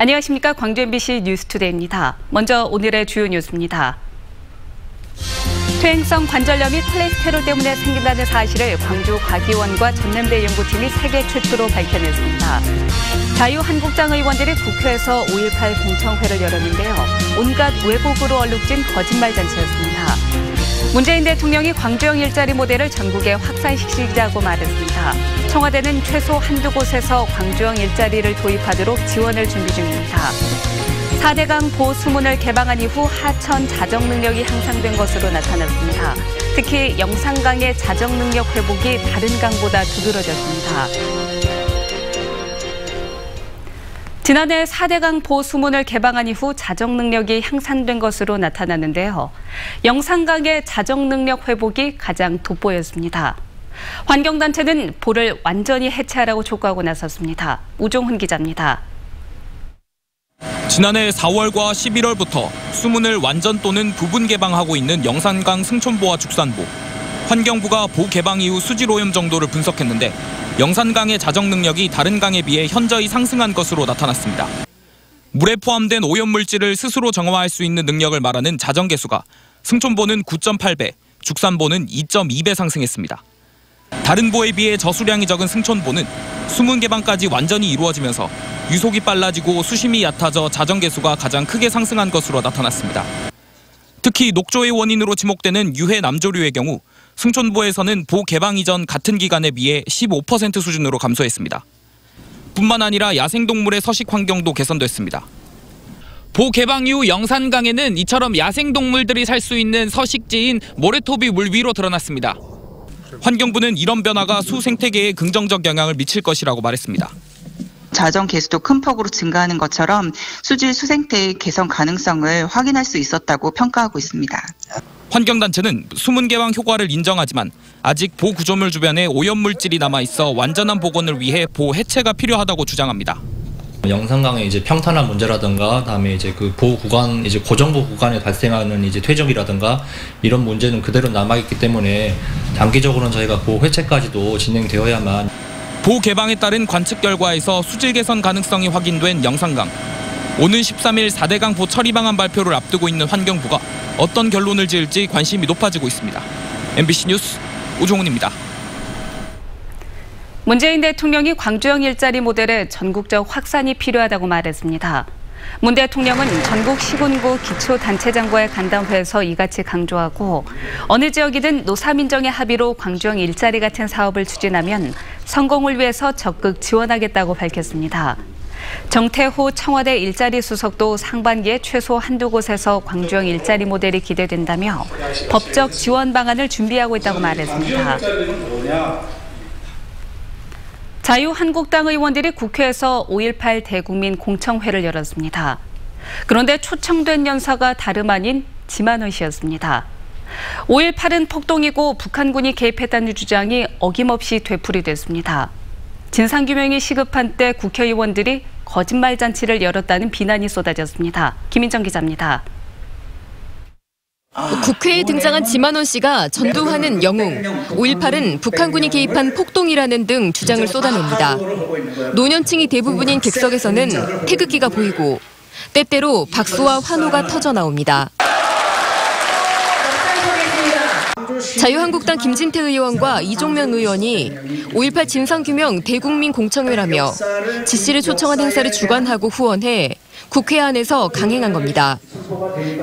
안녕하십니까. 광주 MBC 뉴스투데이입니다. 먼저 오늘의 주요 뉴스입니다. 퇴행성 관절염 및 콜레스테롤 때문에 생긴다는 사실을 광주과기원과 전남대 연구팀이 세계 최초로 밝혀냈습니다. 자유한국당 의원들이 국회에서 5.18 공청회를 열었는데요. 온갖 왜곡으로 얼룩진 거짓말 잔치였습니다. 문재인 대통령이 광주형 일자리 모델을 전국에 확산시키자고 말했습니다. 청와대는 최소 한두 곳에서 광주형 일자리를 도입하도록 지원을 준비 중입니다. 4대강 보수문을 개방한 이후 하천 자정 능력이 향상된 것으로 나타났습니다. 특히 영산강의 자정 능력 회복이 다른 강보다 두드러졌습니다. 지난해 4대강 보수문을 개방한 이후 자정 능력이 향상된 것으로 나타났는데요. 영산강의 자정 능력 회복이 가장 돋보였습니다. 환경단체는 보를 완전히 해체하라고 촉구하고 나섰습니다. 우종훈 기자입니다. 지난해 4월과 11월부터 수문을 완전 또는 부분 개방하고 있는 영산강 승천보와 죽산보. 환경부가 보 개방 이후 수질 오염 정도를 분석했는데 영산강의 자정 능력이 다른 강에 비해 현저히 상승한 것으로 나타났습니다. 물에 포함된 오염물질을 스스로 정화할 수 있는 능력을 말하는 자정 계수가 승천보는 9.8배, 죽산보는 2.2배 상승했습니다. 다른 보에 비해 저수량이 적은 승천보는 수문 개방까지 완전히 이루어지면서 유속이 빨라지고 수심이 얕아져 자정 계수가 가장 크게 상승한 것으로 나타났습니다. 특히 녹조의 원인으로 지목되는 유해 남조류의 경우 승천보에서는 보 개방 이전 같은 기간에 비해 15% 수준으로 감소했습니다. 뿐만 아니라 야생동물의 서식 환경도 개선됐습니다. 보 개방 이후 영산강에는 이처럼 야생동물들이 살 수 있는 서식지인 모래톱이 물 위로 드러났습니다. 환경부는 이런 변화가 수 생태계에 긍정적 영향을 미칠 것이라고 말했습니다. 자정 개수도 큰 폭으로 증가하는 것처럼 수질 수생태의 개선 가능성을 확인할 수 있었다고 평가하고 있습니다. 환경단체는 수문 개방 효과를 인정하지만 아직 보 구조물 주변에 오염물질이 남아있어 완전한 복원을 위해 보 해체가 필요하다고 주장합니다. 영산강의 이제 평탄화 문제라든가, 다음에 이제 그 보호 구간, 이제 고정보 구간에 발생하는 이제 퇴적이라든가 이런 문제는 그대로 남아있기 때문에 단기적으로는 저희가 보호 해체까지도 진행되어야만. 보 개방에 따른 관측 결과에서 수질 개선 가능성이 확인된 영산강. 오는 13일 4대강 보 처리 방안 발표를 앞두고 있는 환경부가 어떤 결론을 지을지 관심이 높아지고 있습니다. MBC 뉴스 우종훈입니다. 문재인 대통령이 광주형 일자리 모델의 전국적 확산이 필요하다고 말했습니다. 문 대통령은 전국 시군구 기초단체장과의 간담회에서 이같이 강조하고 어느 지역이든 노사민정의 합의로 광주형 일자리 같은 사업을 추진하면 성공을 위해서 적극 지원하겠다고 밝혔습니다. 정태호 청와대 일자리 수석도 상반기에 최소 한두 곳에서 광주형 일자리 모델이 기대된다며 법적 지원 방안을 준비하고 있다고 말했습니다. 자유한국당 의원들이 국회에서 5.18 대국민 공청회를 열었습니다. 그런데 초청된 연사가 다름 아닌 지만원 씨였습니다. 5.18은 폭동이고 북한군이 개입했다는 주장이 어김없이 되풀이됐습니다. 진상규명이 시급한 때 국회의원들이 거짓말 잔치를 열었다는 비난이 쏟아졌습니다. 김인정 기자입니다. 국회에 등장한 지만원 씨가 전두환은 영웅, 5.18은 북한군이 개입한 폭동이라는 등 주장을 쏟아냅니다. 노년층이 대부분인 객석에서는 태극기가 보이고 때때로 박수와 환호가 터져 나옵니다. 자유한국당 김진태 의원과 이종면 의원이 5.18 진상규명 대국민 공청회라며 지 씨를 초청한 행사를 주관하고 후원해 국회 안에서 강행한 겁니다.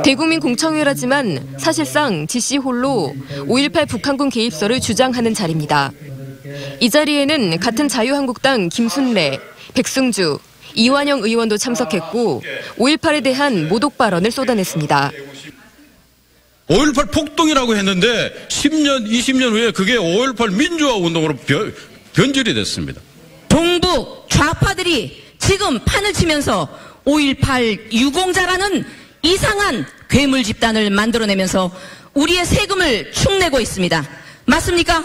대국민 공청회라지만 사실상 지 씨 홀로 5.18 북한군 개입설을 주장하는 자리입니다. 이 자리에는 같은 자유한국당 김순례, 백승주, 이완영 의원도 참석했고 5.18에 대한 모독 발언을 쏟아냈습니다. 5.18 폭동이라고 했는데 10년, 20년 후에 그게 5.18 민주화 운동으로 변질이 됐습니다. 동북 좌파들이 지금 판을 치면서 5.18 유공자라는 이상한 괴물 집단을 만들어내면서 우리의 세금을 축내고 있습니다. 맞습니까?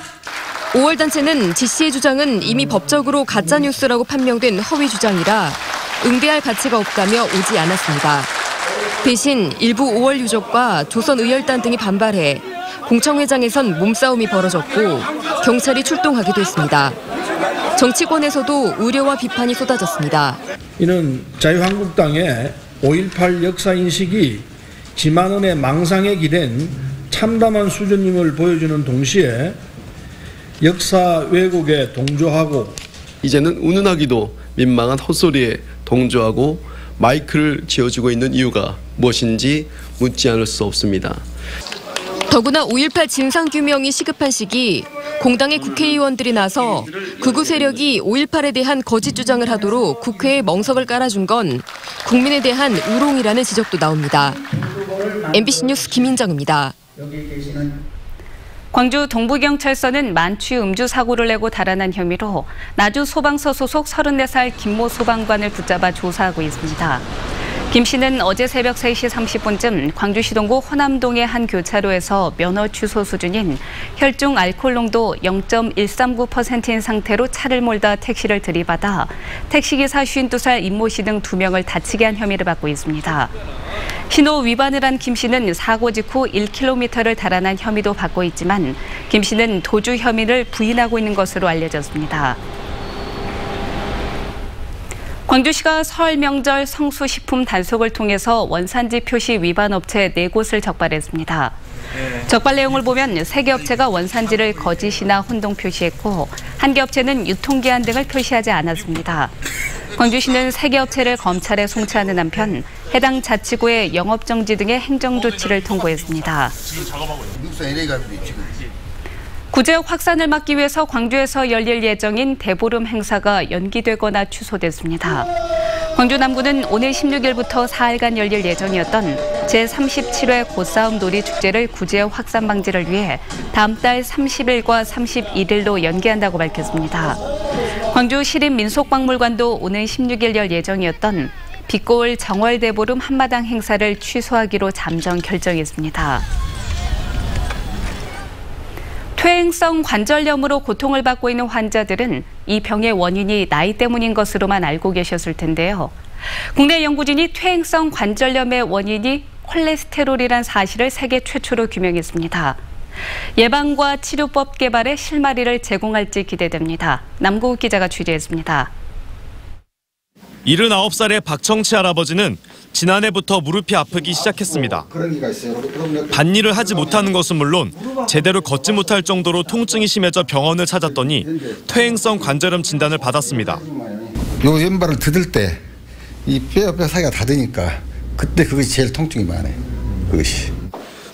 5월 단체는 지 씨의 주장은 이미 법적으로 가짜뉴스라고 판명된 허위 주장이라 응대할 가치가 없다며 오지 않았습니다. 대신 일부 5월 유족과 조선의열단 등이 반발해 공청회장에선 몸싸움이 벌어졌고 경찰이 출동하기도 했습니다. 정치권에서도 우려와 비판이 쏟아졌습니다. 이는 자유한국당의 5.18 역사인식이 지만원의 망상에 기댄 참담한 수준임을 보여주는 동시에 역사 왜곡에 동조하고 이제는 운운하기도 민망한 헛소리에 동조하고 마이크를 쥐어주고 있는 이유가 무엇인지 묻지 않을 수 없습니다. 더구나 5.18 진상규명이 시급한 시기 공당의 국회의원들이 나서 극우 세력이 5.18에 대한 거짓 주장을 하도록 국회에 멍석을 깔아준 건 국민에 대한 우롱이라는 지적도 나옵니다. MBC 뉴스 김인정입니다. 광주 동부경찰서는 만취 음주 사고를 내고 달아난 혐의로 나주 소방서 소속 34살 김모 소방관을 붙잡아 조사하고 있습니다. 김 씨는 어제 새벽 3시 30분쯤 광주시 동구 호남동의 한 교차로에서 면허 취소 수준인 혈중 알코올 농도 0.139%인 상태로 차를 몰다 택시를 들이받아 택시기사 52살 임모 씨 등 2명을 다치게 한 혐의를 받고 있습니다. 신호 위반을 한 김 씨는 사고 직후 1km를 달아난 혐의도 받고 있지만 김 씨는 도주 혐의를 부인하고 있는 것으로 알려졌습니다. 광주시가 설 명절 성수식품 단속을 통해서 원산지 표시 위반 업체 4곳을 적발했습니다. 적발 내용을 보면 3개 업체가 원산지를 거짓이나 혼동 표시했고 1개 업체는 유통기한 등을 표시하지 않았습니다. 광주시는 3개 업체를 검찰에 송치하는 한편 해당 자치구에 영업정지 등의 행정조치를 통보했습니다. 구제역 확산을 막기 위해서 광주에서 열릴 예정인 대보름 행사가 연기되거나 취소됐습니다. 광주 남구는 오늘 16일부터 4일간 열릴 예정이었던 제37회 고싸움 놀이 축제를 구제역 확산 방지를 위해 다음 달 30일과 31일로 연기한다고 밝혔습니다. 광주 시립민속박물관도 오늘 16일 열 예정이었던 빛고울 정월대보름 한마당 행사를 취소하기로 잠정 결정했습니다. 퇴행성 관절염으로 고통을 받고 있는 환자들은 이 병의 원인이 나이 때문인 것으로만 알고 계셨을 텐데요. 국내 연구진이 퇴행성 관절염의 원인이 콜레스테롤이란 사실을 세계 최초로 규명했습니다. 예방과 치료법 개발에 실마리를 제공할지 기대됩니다. 남구욱 기자가 취재했습니다. 79살의 박청치 할아버지는 지난해부터 무릎이 아프기 시작했습니다. 밭일을 하지 못하는 것은 물론 제대로 걷지 못할 정도로 통증이 심해져 병원을 찾았더니 퇴행성 관절염 진단을 받았습니다. 요 왼발을 드들 때 이 뼈 사이가 닿으니까 그때 그것이 제일 통증이 많아요. 그것이.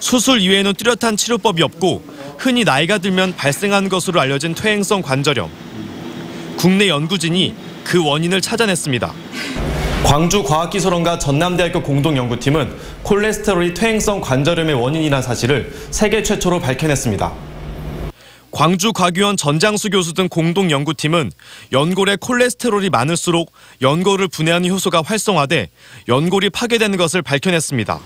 수술 이외에는 뚜렷한 치료법이 없고 흔히 나이가 들면 발생하는 것으로 알려진 퇴행성 관절염. 국내 연구진이 그 원인을 찾아냈습니다. 광주과학기술원과 전남대학교 공동연구팀은 콜레스테롤이 퇴행성 관절염의 원인이라는 사실을 세계 최초로 밝혀냈습니다. 광주과기원 전장수 교수 등 공동연구팀은 연골에 콜레스테롤이 많을수록 연골을 분해하는 효소가 활성화돼 연골이 파괴되는 것을 밝혀냈습니다.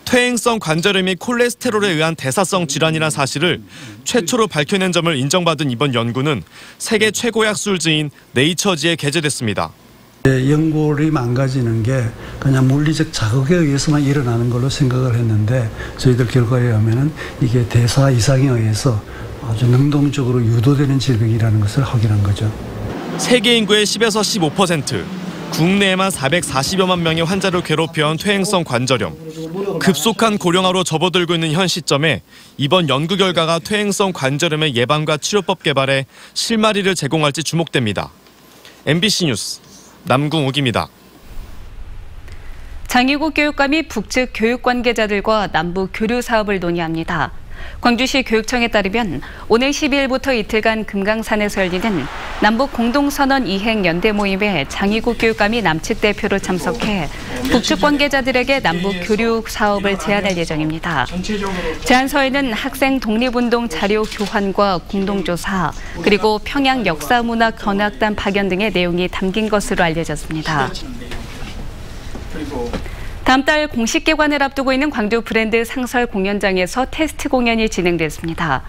퇴행성 관절염이 콜레스테롤에 의한 대사성 질환이라는 사실을 최초로 밝혀낸 점을 인정받은 이번 연구는 세계 최고 약술지인 네이처지에 게재됐습니다. 연골이 망가지는 게 그냥 물리적 자극에 의해서만 일어나는 걸로 생각을 했는데 저희들 결과에 의하면 이게 대사 이상에 의해서 아주 능동적으로 유도되는 질병이라는 것을 확인한 거죠. 세계 인구의 10에서 15%, 국내에만 440여만 명의 환자를 괴롭혀온 퇴행성 관절염. 급속한 고령화로 접어들고 있는 현 시점에 이번 연구 결과가 퇴행성 관절염의 예방과 치료법 개발에 실마리를 제공할지 주목됩니다. MBC 뉴스 남궁욱입니다. 장희국 교육감이 북측 교육 관계자들과 남북 교류 사업을 논의합니다. 광주시 교육청에 따르면 오늘 12일부터 이틀간 금강산에서 열리는 남북 공동선언 이행 연대 모임에 장희국 교육감이 남측 대표로 참석해 북측 관계자들에게 남북 교류 사업을 제안할 예정입니다. 제안서에는 학생 독립운동 자료 교환과 공동조사, 그리고 평양 역사문화 견학단 파견 등의 내용이 담긴 것으로 알려졌습니다. 다음 달 공식 개관을 앞두고 있는 광주 브랜드 상설 공연장에서 테스트 공연이 진행됐습니다.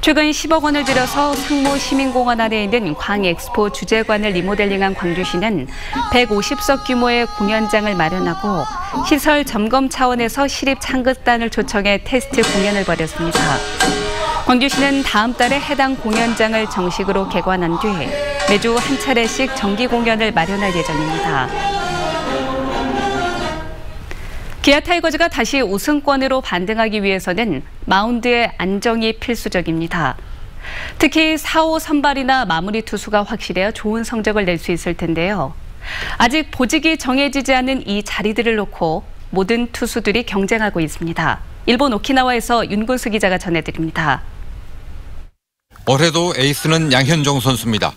최근 10억 원을 들여서 상무 시민공원 안에 있는 광엑스포 주재관을 리모델링한 광주시는 150석 규모의 공연장을 마련하고 시설 점검 차원에서 시립 창극단을 초청해 테스트 공연을 벌였습니다. 광주시는 다음 달에 해당 공연장을 정식으로 개관한 뒤 매주 한 차례씩 정기 공연을 마련할 예정입니다. 기아 타이거즈가 다시 우승권으로 반등하기 위해서는 마운드의 안정이 필수적입니다. 특히 4호 선발이나 마무리 투수가 확실해야 좋은 성적을 낼 수 있을 텐데요. 아직 보직이 정해지지 않은 이 자리들을 놓고 모든 투수들이 경쟁하고 있습니다. 일본 오키나와에서 윤근수 기자가 전해드립니다. 올해도 에이스는 양현종 선수입니다.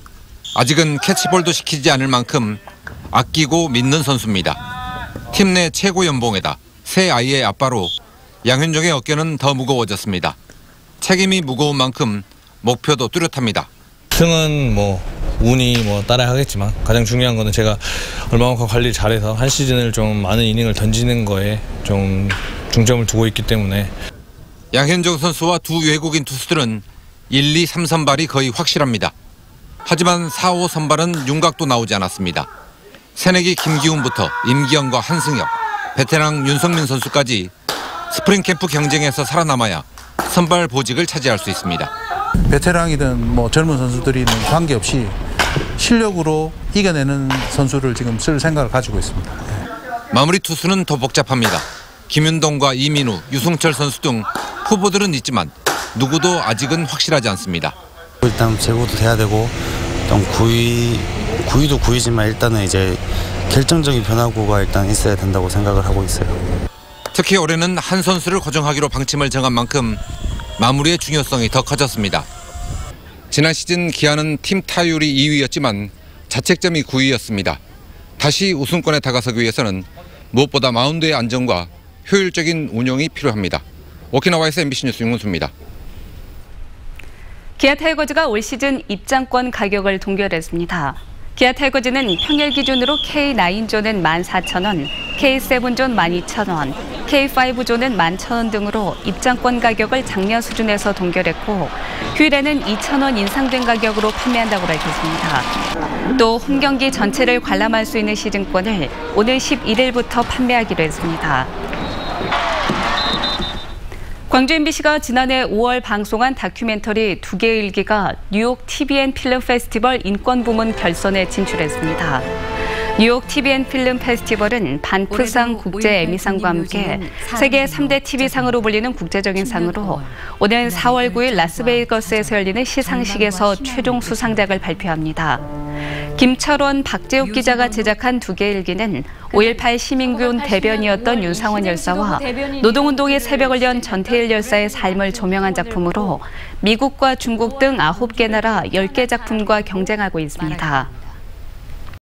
아직은 캐치볼도 시키지 않을 만큼 아끼고 믿는 선수입니다. 팀 내 최고 연봉에다 새 아이의 아빠로 양현종의 어깨는 더 무거워졌습니다. 책임이 무거운 만큼 목표도 뚜렷합니다. 승은 운이 따라하겠지만 가장 중요한 거는 제가 얼마만큼 관리를 잘해서 한 시즌을 좀 많은 이닝을 던지는 거에 좀 중점을 두고 있기 때문에. 양현종 선수와 두 외국인 투수들은 1, 2, 3선발이 거의 확실합니다. 하지만 4, 5 선발은 윤곽도 나오지 않았습니다. 새내기 김기훈부터 임기영과 한승혁, 베테랑 윤성민 선수까지 스프링 캠프 경쟁에서 살아남아야 선발 보직을 차지할 수 있습니다. 베테랑이든 젊은 선수들이든 관계없이 실력으로 이겨내는 선수를 지금 쓸 생각을 가지고 있습니다. 마무리 투수는 더 복잡합니다. 김윤동과 이민우, 유승철 선수 등 후보들은 있지만 누구도 아직은 확실하지 않습니다. 일단 제구도 돼야 되고 일단 구위도 구위지만 일단은 이제 결정적인 변화구가 일단 있어야 된다고 생각을 하고 있어요. 특히 올해는 한 선수를 고정하기로 방침을 정한 만큼 마무리의 중요성이 더 커졌습니다. 지난 시즌 기아는 팀 타율이 2위였지만 자책점이 9위였습니다. 다시 우승권에 다가서기 위해서는 무엇보다 마운드의 안정과 효율적인 운영이 필요합니다. 오키나와에서 MBC 뉴스 윤근수입니다. 기아 타이거즈가 올 시즌 입장권 가격을 동결했습니다. 기아 타이거즈는 평일 기준으로 K9존은 14,000원, K7존 12,000원, K5존은 11,000원 등으로 입장권 가격을 작년 수준에서 동결했고 휴일에는 2,000원 인상된 가격으로 판매한다고 밝혔습니다. 또 홈경기 전체를 관람할 수 있는 시즌권을 오늘 11일부터 판매하기로 했습니다. 광주 MBC가 지난해 5월 방송한 다큐멘터리 2개의 일기가 뉴욕 TVN 필름 페스티벌 인권 부문 결선에 진출했습니다. 뉴욕 TVN 필름 페스티벌은 반프상 국제 에미상과 함께 세계 3대 TV상으로 불리는 국제적인 상으로 오는 4월 9일 라스베이거스에서 열리는 시상식에서 최종 수상작을 발표합니다. 김철원, 박재욱 기자가 제작한 2개의 일기는 5.18 시민군 대변이었던 윤상원 열사와 노동운동의 새벽을 연 전태일 열사의 삶을 조명한 작품으로 미국과 중국 등 9개 나라 10개 작품과 경쟁하고 있습니다.